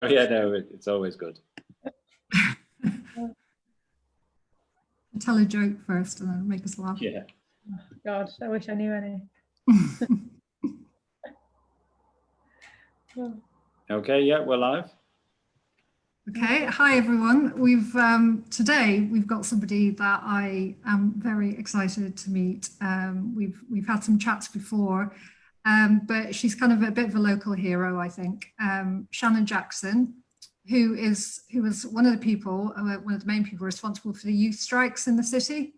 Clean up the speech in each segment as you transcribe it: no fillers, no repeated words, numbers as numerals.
Oh yeah, no, it's always good. Tell a joke first and then make us laugh. Yeah. Oh, God, I wish I knew any. Okay, yeah, we're live. Okay, hi everyone. Today we've got somebody that I am very excited to meet. We've had some chats before, but she's kind of a bit of a local hero, I think. Shannon Jackson, who was one of the main people responsible for the youth strikes in the city.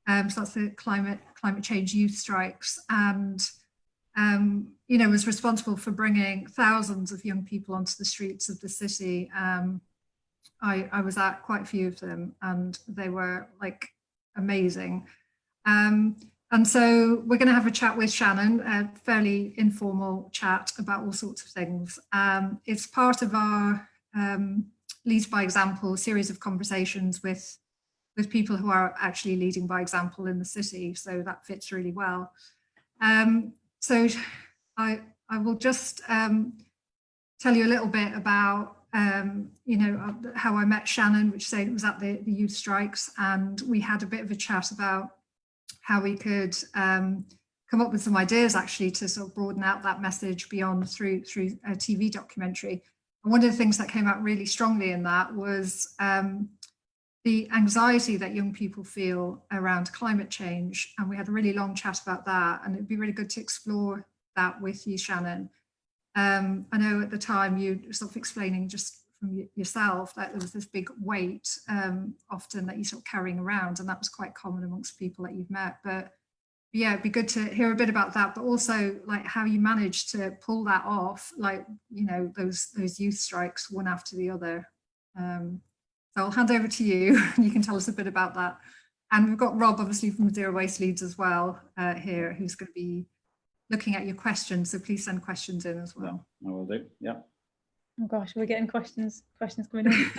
So that's the climate change youth strikes, and was responsible for bringing thousands of young people onto the streets of the city. I was at quite a few of them, and they were like amazing. And so we're going to have a chat with Shannon, a fairly informal chat about all sorts of things. It's part of our Lead by Example series of conversations with people who are actually leading by example in the city. So that fits really well. So I will just tell you a little bit about how I met Shannon, which was at the youth strikes, and we had a bit of a chat about how we could come up with some ideas actually to sort of broaden out that message beyond through a TV documentary. And one of the things that came out really strongly in that was the anxiety that young people feel around climate change. And we had a really long chat about that, and it'd be really good to explore that with you, Shannon. I know at the time you were sort of explaining just from yourself that there was this big weight often that you're sort of carrying around, and that was quite common amongst people that you've met. But yeah, it'd be good to hear a bit about that, but also like how you managed to pull that off, like, those youth strikes one after the other. So I'll hand over to you and you can tell us a bit about that. And we've got Rob, obviously, from Zero Waste Leeds as well here, who's going to be looking at your questions. So please send questions in as well. Yeah, I will do. Yeah. Oh gosh, we're getting questions coming in.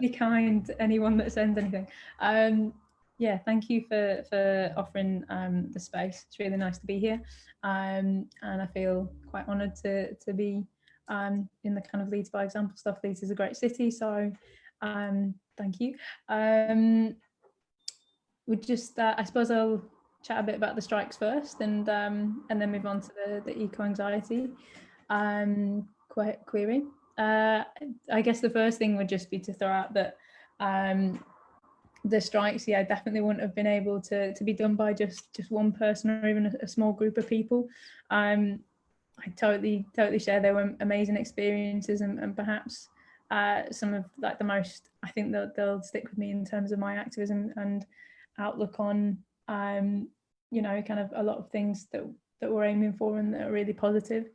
Be kind, anyone that sends anything. Yeah, thank you for offering the space. It's really nice to be here, and I feel quite honoured to be in the kind of Leeds by Example stuff. Leeds is a great city, so thank you. We just, I suppose I'll chat a bit about the strikes first, and then move on to the eco-anxiety query. I guess the first thing would just be to throw out that the strikes, yeah, definitely wouldn't have been able to be done by just one person or even a small group of people. I totally share. They were amazing experiences, and perhaps some of like the most, I think they'll stick with me in terms of my activism and outlook on kind of a lot of things that we're aiming for and that are really positive.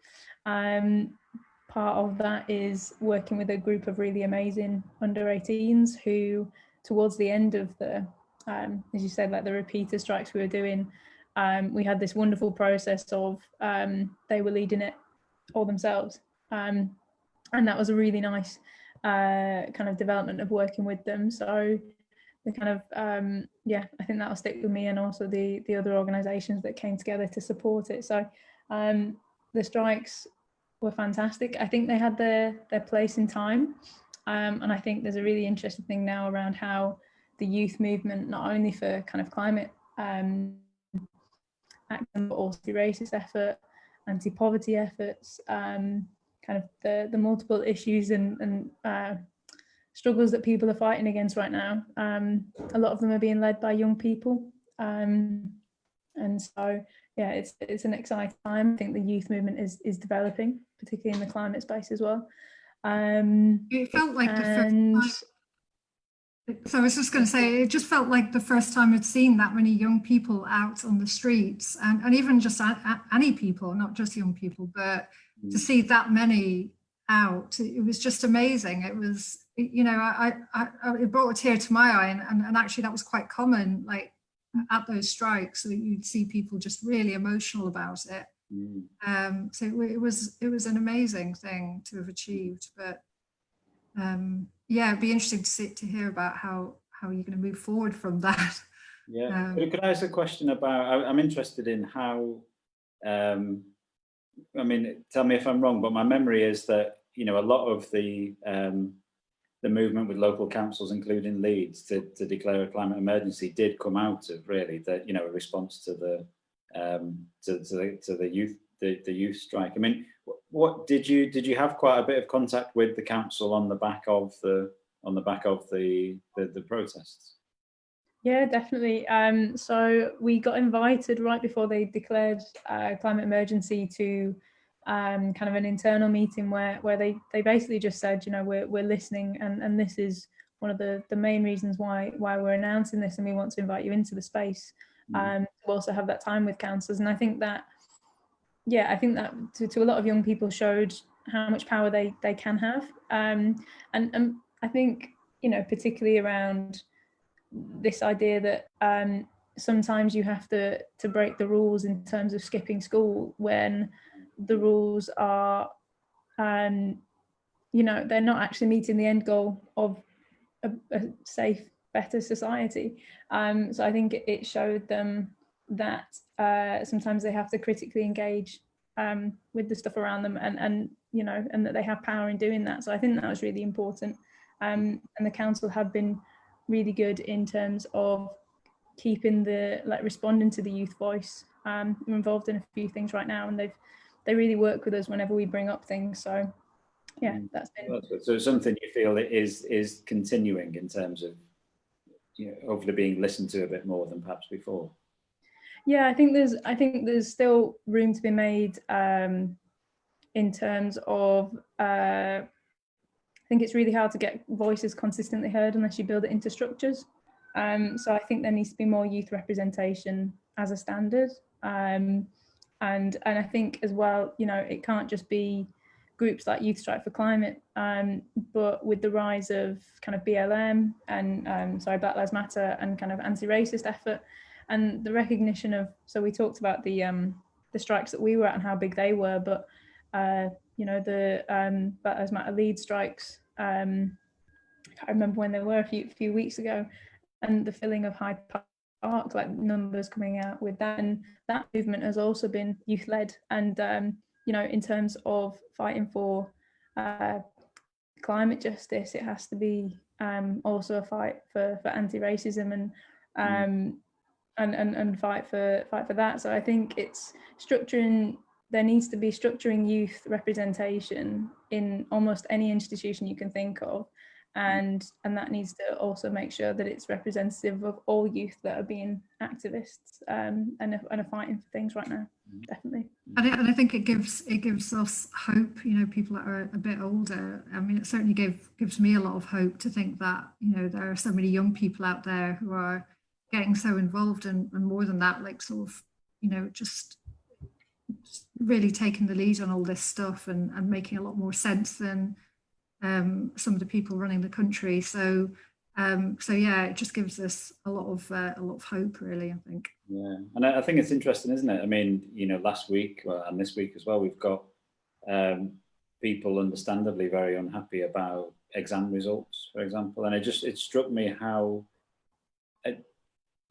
Part of that is working with a group of really amazing under 18s who, towards the end of the as you said, like the repeater strikes we were doing, we had this wonderful process of they were leading it all themselves, and that was a really nice kind of development of working with them. So the kind of I think that'll stick with me, and also the other organisations that came together to support it. So the strikes were fantastic. I think they had their place in time, and I think there's a really interesting thing now around how the youth movement, not only for kind of climate action, but also racist effort, anti-poverty efforts, kind of the multiple issues and struggles that people are fighting against right now. A lot of them are being led by young people, and so yeah, it's an exciting time. I think the youth movement is developing, particularly in the climate space as well. It felt like the first time. So I was just going to say, it just felt like the first time I'd seen that many young people out on the streets, and even just any people, not just young people, but to see that many out, it was just amazing. It was, it brought a tear to my eye, and actually that was quite common, like at those strikes, so you'd see people just really emotional about it. So it was an amazing thing to have achieved. But yeah, it'd be interesting to hear about how you're going to move forward from that. Yeah. Could I ask a question about? I'm interested in how. I mean, tell me if I'm wrong, but my memory is that you know, a lot of the movement with local councils, including Leeds, to declare a climate emergency did come out of really the, you know, a response to the youth strike. I mean, what did you have quite a bit of contact with the council on the back of the protests? Yeah, definitely. So we got invited right before they declared climate emergency to kind of an internal meeting where they basically just said, you know, we're listening, and this is one of the main reasons why we're announcing this, and we want to invite you into the space to also have that time with councillors. And I think that, yeah, I think that to a lot of young people showed how much power they can have, and I think, you know, particularly around this idea that sometimes you have to break the rules in terms of skipping school when the rules are, you know, they're not actually meeting the end goal of a safe, better society. So I think it showed them that sometimes they have to critically engage with the stuff around them, and you know, and that they have power in doing that. So I think that was really important. And the council have been really good in terms of keeping responding to the youth voice. We're involved in a few things right now, and they really work with us whenever we bring up things. So yeah, that's been. So something you feel it is continuing in terms of, you know, hopefully being listened to a bit more than perhaps before. Yeah, I think there's still room to be made in terms of. I think it's really hard to get voices consistently heard unless you build it into structures. So I think there needs to be more youth representation as a standard. And I think as well, you know, it can't just be groups like Youth Strike for Climate, but with the rise of kind of BLM and Black Lives Matter and kind of anti-racist effort, and the recognition of, so we talked about the strikes that we were at and how big they were, but you know, the Black Lives Matter Leeds strikes, I can't remember when they were, a few weeks ago, and the filling of Hyde Park, like numbers coming out with that, and that movement has also been youth led. And you know, in terms of fighting for climate justice, it has to be also a fight for anti-racism and fight for that. So I think it's structuring. There needs to be structuring youth representation in almost any institution you can think of, and that needs to also make sure that it's representative of all youth that are being activists and are fighting for things right now. Definitely. And I think it gives us hope. You know, people that are a bit older. I mean, it certainly gives me a lot of hope to think that, you know, there are so many young people out there who are getting so involved, and more than that, like sort of, you know, just really taking the lead on all this stuff and making a lot more sense than some of the people running the country. So yeah, it just gives us a lot of hope, really, I think. Yeah, and I think it's interesting, isn't it? I mean, you know, last week and this week as well, we've got people understandably very unhappy about exam results, for example, and it struck me how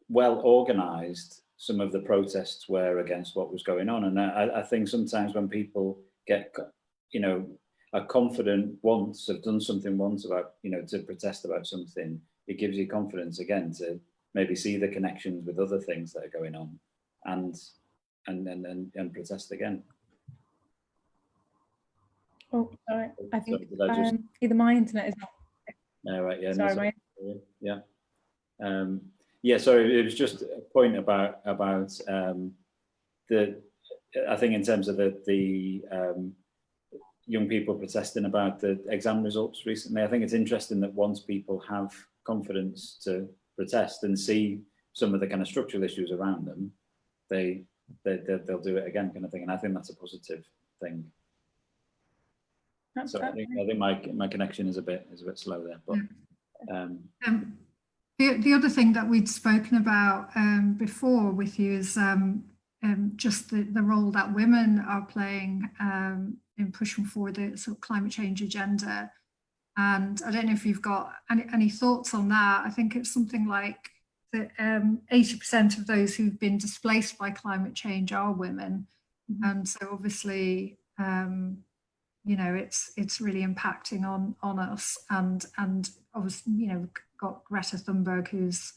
well organised some of the protests were against what was going on. And I think sometimes when people get, you know, are confident once, have done something once about, you know, to protest about something, it gives you confidence again to maybe see the connections with other things that are going on and protest again. Oh, sorry. I think either my internet is not. No, right, yeah. Sorry, yeah. Yeah, sorry, it was just a point about the, I think in terms of the young people protesting about the exam results recently. I think it's interesting that once people have confidence to protest and see some of the kind of structural issues around them, they'll do it again, kind of thing. And I think that's a positive thing. So I think my connection is a bit slow there, but. The other thing that we'd spoken about before with you is just the role that women are playing in pushing for the sort of climate change agenda. And I don't know if you've got any thoughts on that. I think it's something like that 80% of those who've been displaced by climate change are women. And so obviously, you know, it's really impacting on us, and obviously, you know, we've got Greta Thunberg, who's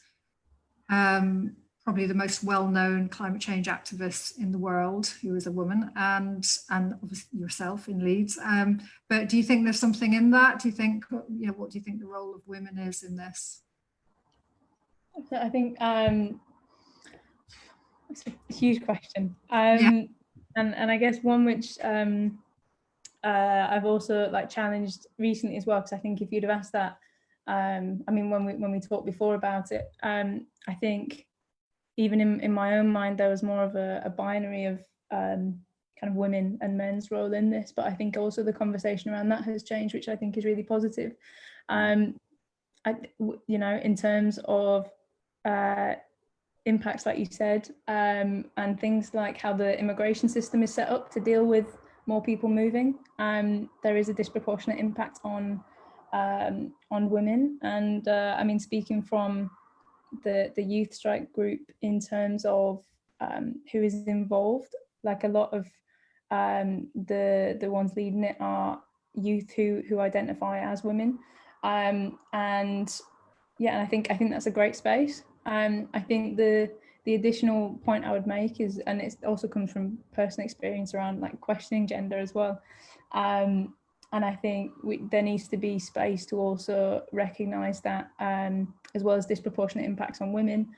probably the most well-known climate change activist in the world, who is a woman, and obviously yourself in Leeds. But do you think there's something in that? Do you think, you know, what do you think the role of women is in this? I think it's a huge question, Yeah. and I guess one which I've also like challenged recently as well, because I think if you'd have asked that, I mean, when we talked before about it, I think even in my own mind there was more of a binary of kind of women and men's role in this, but I think also the conversation around that has changed, which I think is really positive. You know, in terms of impacts, like you said, and things like how the immigration system is set up to deal with more people moving, there is a disproportionate impact on women. And I mean, speaking from the youth strike group in terms of who is involved, like a lot of the ones leading it are youth who identify as women, and yeah, I think that's a great space. I think the additional point I would make is, and it also comes from personal experience around like questioning gender as well, and I think there needs to be space to also recognise that, as well as disproportionate impacts on women,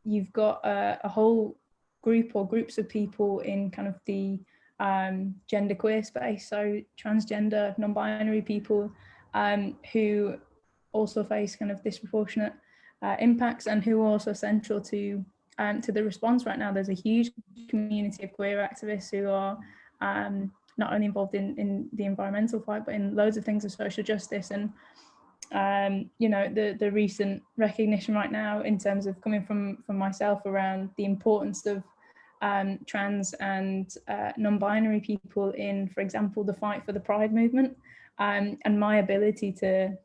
you've got a whole group or groups of people in kind of the genderqueer space, so transgender, non-binary people, who also face kind of disproportionate impacts, and who are also central to the response right now. There's a huge community of queer activists who are not only involved in the environmental fight, but in loads of things of social justice. And you know, the recent recognition right now in terms of coming from myself around the importance of trans and non-binary people in, for example, the fight for the Pride movement, and my ability to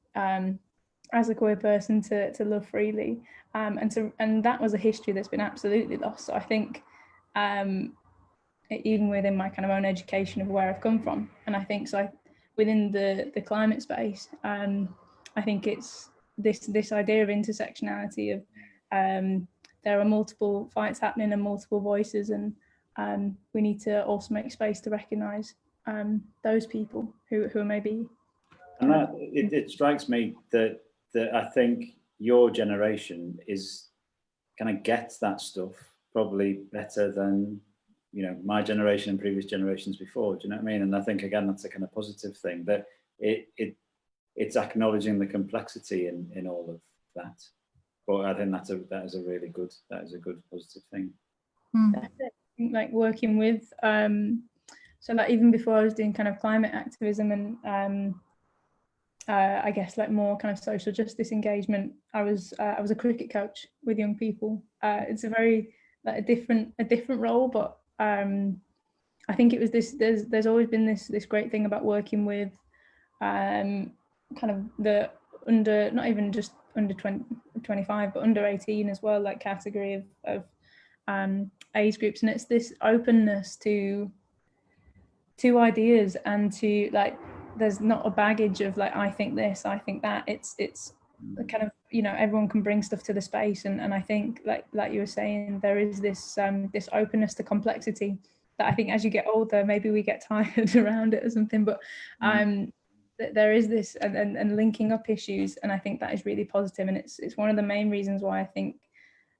as a queer person to love freely, and that was a history that's been absolutely lost. So I think even within my kind of own education of where I've come from, and I think so within the climate space, I think it's this idea of intersectionality of there are multiple fights happening and multiple voices, and we need to also make space to recognise those people who are maybe. And that, it strikes me that I think your generation is kind of gets that stuff probably better than, you know, my generation and previous generations before. Do you know what I mean? And I think again that's a kind of positive thing, that it's acknowledging the complexity in all of that. But I think that is a really good positive thing. Like working with so like even before I was doing kind of climate activism and I guess like more kind of social justice engagement, I was a cricket coach with young people. It's a very like a different role, but I think it was this. There's always been this great thing about working with kind of the under, not even just under 25, but under 18 as well, like category of age groups, and it's this openness to ideas, and to like, there's not a baggage of like, I think this, I think that. It's kind of, you know, everyone can bring stuff to the space, and I think like you were saying, there is this this openness to complexity that I think as you get older, maybe we get tired around it or something, but there is this and linking up issues, and I think that is really positive, and it's one of the main reasons why I think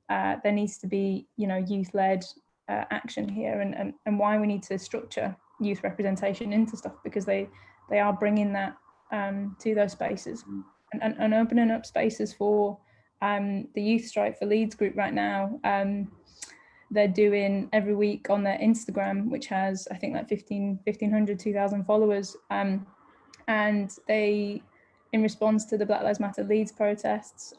there needs to be, you know, youth-led action here, and why we need to structure youth representation into stuff, because they are bringing that to those spaces, and opening up spaces for the youth strike for Leeds group right now. They're doing every week on their Instagram, which has I think like 1,500, 2,000 followers, and they, in response to the Black Lives Matter Leeds protests,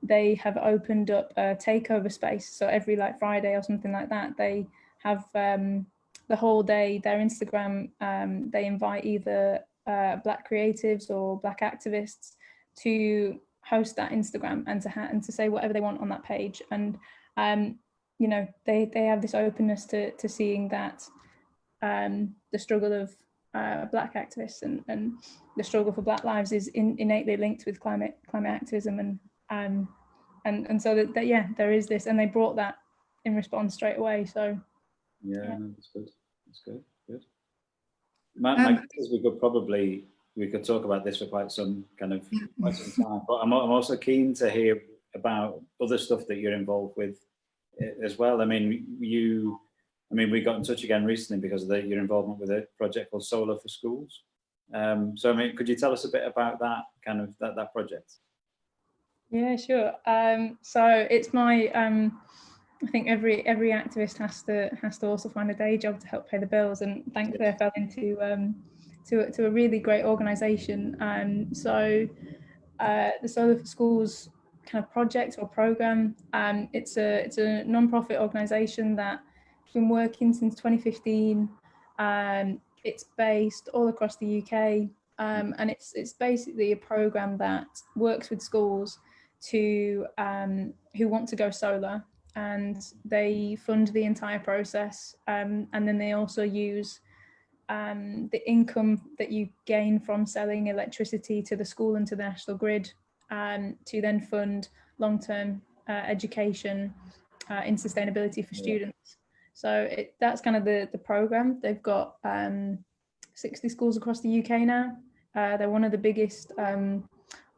they have opened up a takeover space. So every like Friday or something like that, they have the whole day, their Instagram, they invite either Black creatives or Black activists to host that Instagram and to say whatever they want on that page. And you know, they have this openness to seeing that the struggle of Black activists, and the struggle for Black lives is innately linked with climate activism, and so that yeah, there is this, and they brought that in response straight away. So yeah. No, that's good. That's good. My guess is we could talk about this for quite some time, but I'm also keen to hear about other stuff that you're involved with as well. I mean, we got in touch again recently because of your involvement with a project called Solar for Schools. So I mean, could you tell us a bit about that that project? Yeah, sure. So it's my I think every activist has to also find a day job to help pay the bills, and thankfully I fell into to a really great organisation. So the Solar for Schools kind of project or program, it's a non-profit organisation that's been working since 2015. It's based all across the UK, and it's basically a program that works with schools who want to go solar, and they fund the entire process, and then they also use the income that you gain from selling electricity to the school and to the national grid, to then fund long-term education in sustainability for students. So that's kind of the program. They've got 60 schools across the UK now. They're one of the biggest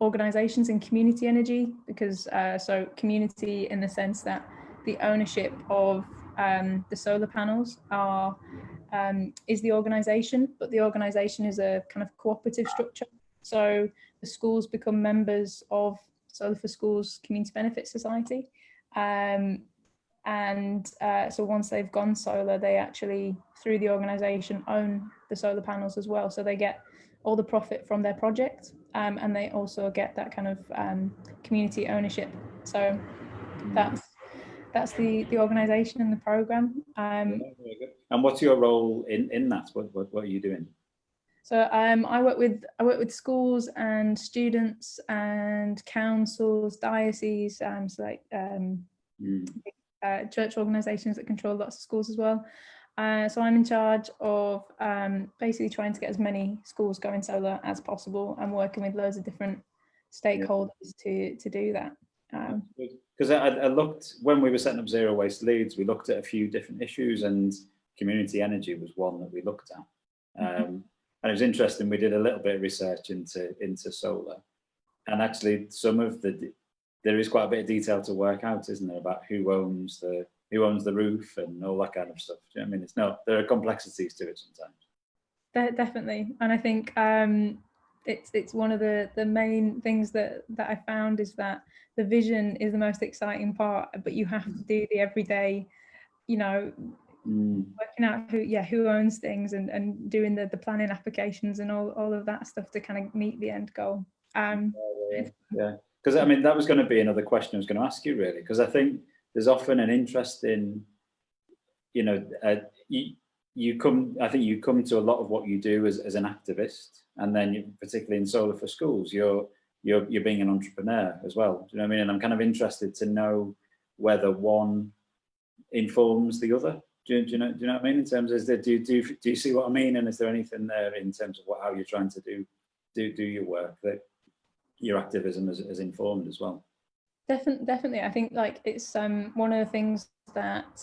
organisations in community energy, because so community in the sense that the ownership of the solar panels is the organisation, but the organisation is a kind of cooperative structure. So the schools become members of Solar for Schools Community Benefit Society, so once they've gone solar, they actually, through the organisation, own the solar panels as well. So they get all the profit from their project, and they also get that kind of community ownership. So that's the organisation and the programme. Very good. And what's your role in that? What are you doing? So I work with schools and students and councils, dioceses, so like church organisations that control lots of schools as well. So I'm in charge of basically trying to get as many schools going solar as possible, and working with loads of different stakeholders to do that. Because I looked, when we were setting up Zero Waste Leeds, we looked at a few different issues, and community energy was one that we looked at. And it was interesting, we did a little bit of research into solar, and actually there is quite a bit of detail to work out, isn't there, about who owns the roof and all that kind of stuff. Do you know what I mean? There are complexities to it sometimes. Definitely, and I think it's one of the main things that I found is that the vision is the most exciting part, but you have to do the everyday, working out who owns things, and doing the planning applications and all of that stuff to kind of meet the end goal. Yeah, because I mean, that was going to be another question I was going to ask you, really, because I think there's often an interest in, you come to a lot of what you do as an activist, and then particularly in Solar for Schools, you're being an entrepreneur as well. Do you know what I mean? And I'm kind of interested to know whether one informs the other. Do you know what I mean? In terms of, do you see what I mean? And is there anything there in terms of how you're trying to do your work that your activism has informed as well? Definitely. I think it's one of the things that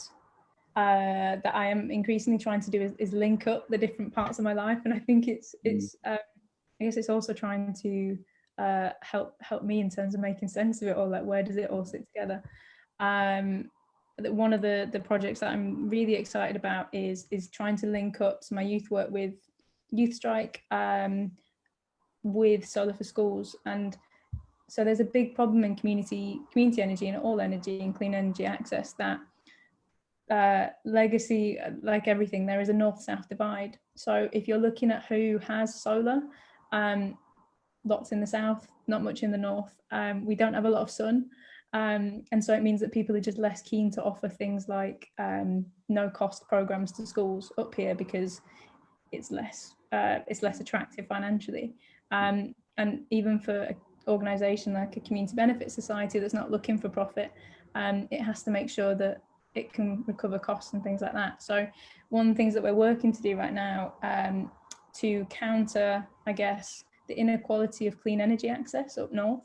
I am increasingly trying to do is link up the different parts of my life, and I think it's I guess it's also trying to help me in terms of making sense of it all. Like, where does it all sit together? One of the projects that I'm really excited about is trying to link up my youth work with Youth Strike, with Solar for Schools. And so there's a big problem in community energy and all energy and clean energy access, that legacy, like everything, there is a north-south divide. So if you're looking at who has solar, lots in the south, not much in the north. We don't have a lot of sun. And so it means that people are just less keen to offer things like no cost programs to schools up here, because it's less attractive financially. And even for an organisation like a community benefit society that's not looking for profit, it has to make sure that it can recover costs and things like that. So one of the things that we're working to do right now, to counter, I guess, the inequality of clean energy access up north,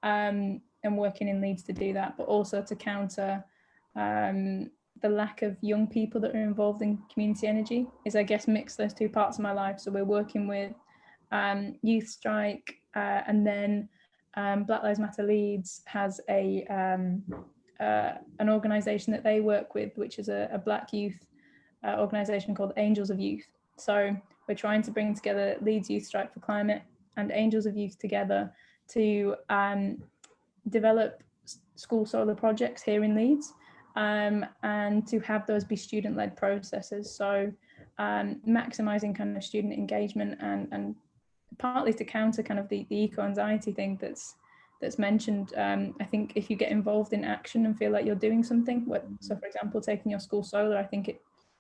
and working in Leeds to do that, but also to counter the lack of young people that are involved in community energy, is I guess mix those two parts of my life. So we're working with Youth Strike, and then Black Lives Matter Leeds has an organisation that they work with, which is a Black youth organisation called Angels of Youth. So we're trying to bring together Leeds Youth Strike for Climate and Angels of Youth together to develop school solar projects here in Leeds, and to have those be student-led processes. So maximising kind of student engagement, and partly to counter kind of the eco-anxiety thing that's mentioned. I think if you get involved in action and feel like you're doing something, so for example, taking your school solar, I think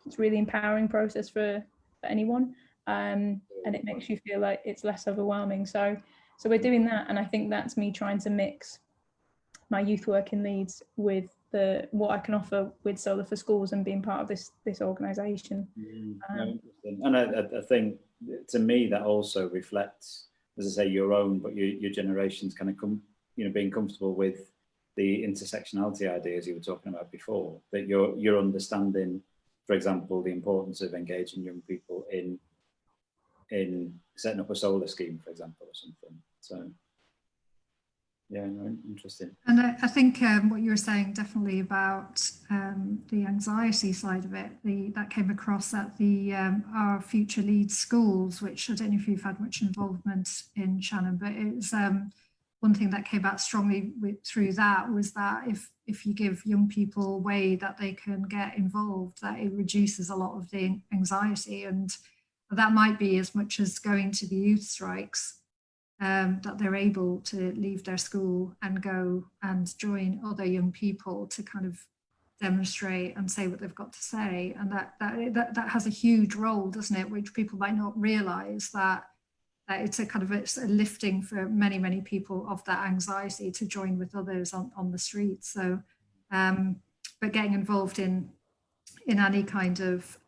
it's really empowering process for anyone, and it makes you feel like it's less overwhelming. So we're doing that, and I think that's me trying to mix my youth work in Leeds with what I can offer with Solar for Schools and being part of this organisation. And I think, to me, that also reflects, as I say, your own, but your generation's kind of being comfortable with the intersectionality ideas you were talking about before, that you're understanding, for example, the importance of engaging young people in setting up a solar scheme, for example, or something. So yeah, no, interesting. And I think what you were saying definitely about the anxiety side of it, that came across at our Future Leeds schools, which I don't know if you've had much involvement in, Shannon, but it's one thing that came out strongly through that was that if you give young people a way that they can get involved, that it reduces a lot of the anxiety. And that might be as much as going to the youth strikes, that they're able to leave their school and go and join other young people to kind of demonstrate and say what they've got to say. And that has a huge role, doesn't it, which people might not realize, that it's a lifting for many, many people of that anxiety to join with others on the streets. So but getting involved in any kind of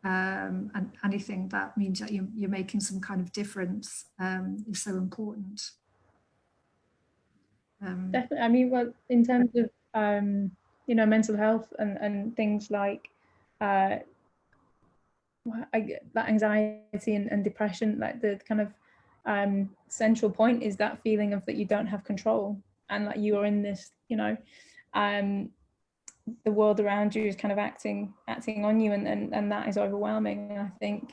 anything that means that you're making some kind of difference is so important. Definitely. I mean, well, in terms of mental health and things like that anxiety and depression, like the kind of central point is that feeling of that you don't have control, and like you are in this, the world around you is kind of acting on you, and that is overwhelming. And I think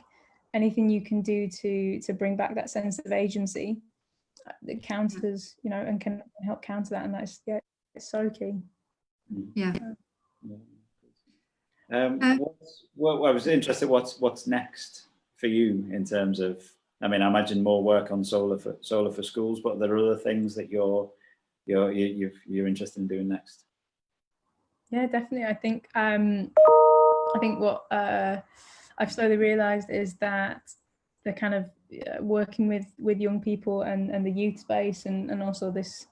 anything you can do to bring back that sense of agency that counters, and can help counter that, and that's it's so key. Yeah. I was interested, what's next for you in terms of, I mean, I imagine more work on solar for schools, but there are other things that you're interested in doing next? Yeah, definitely. I think what I've slowly realized is that the kind of working with young people and the youth space, and also this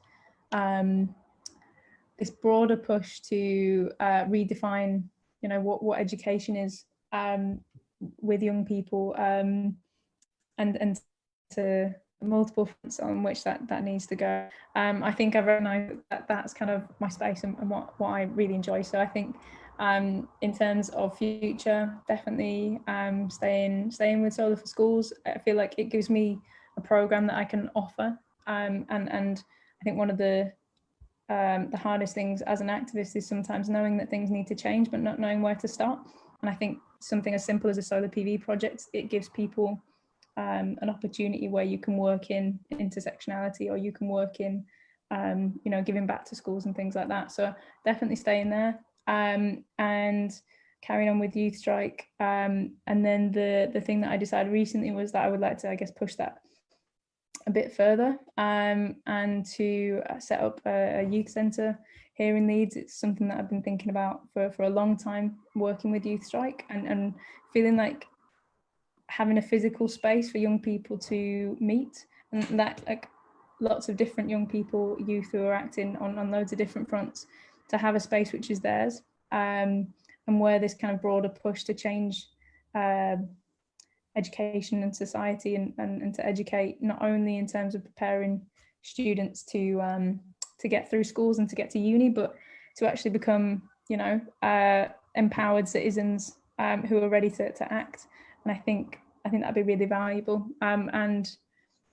this broader push to redefine what education is with young people, and to multiple fronts on which that needs to go. I think I recognise that that's kind of my space and what I really enjoy. So I think in terms of future, definitely staying with Solar for Schools. I feel like it gives me a programme that I can offer, and I think one of the hardest things as an activist is sometimes knowing that things need to change but not knowing where to start. And I think something as simple as a solar PV project, it gives people an opportunity where you can work in intersectionality, or you can work in giving back to schools and things like that. So definitely staying there, and carrying on with Youth Strike, and then the thing that I decided recently was that I would like to, I guess, push that a bit further, and to set up a youth centre here in Leeds. It's something that I've been thinking about for a long time, working with Youth Strike, and feeling like having a physical space for young people to meet, and that, like, lots of different young people, youth who are acting on loads of different fronts, to have a space which is theirs, and where this kind of broader push to change education and society, and to educate not only in terms of preparing students to get through schools and to get to uni, but to actually become, you know, empowered citizens who are ready to act. And I think that'd be really valuable. And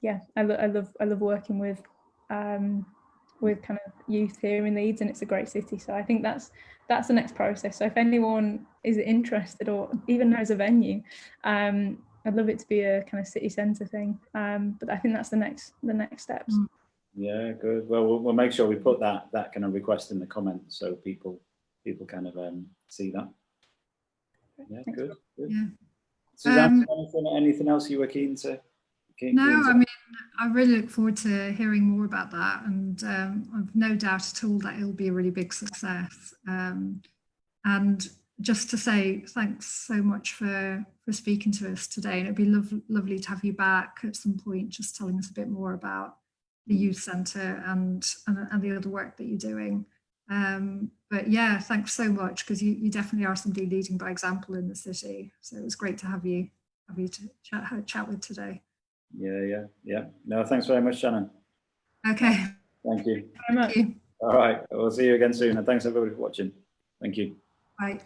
yeah, I love working with kind of youth here in Leeds, and it's a great city. So I think that's the next process. So if anyone is interested or even knows a venue, I'd love it to be a kind of city centre thing. But I think that's the next steps. Yeah, good. Well, we'll make sure we put that kind of request in the comments so people kind of see that. Yeah, Thanks. good. Yeah. Suzanne, anything else you were keen to? No, I mean, I really look forward to hearing more about that, and I've no doubt at all that it'll be a really big success. And just to say thanks so much for speaking to us today, and it'd be lovely to have you back at some point, just telling us a bit more about the youth centre and the other work that you're doing. But yeah, thanks so much, because you definitely are somebody leading by example in the city. So it was great to have you to chat with today. Yeah. No, thanks very much, Shannon. Okay. Thank you. Very much. Thank you. All right, we'll see you again soon, and thanks everybody for watching. Thank you. Bye.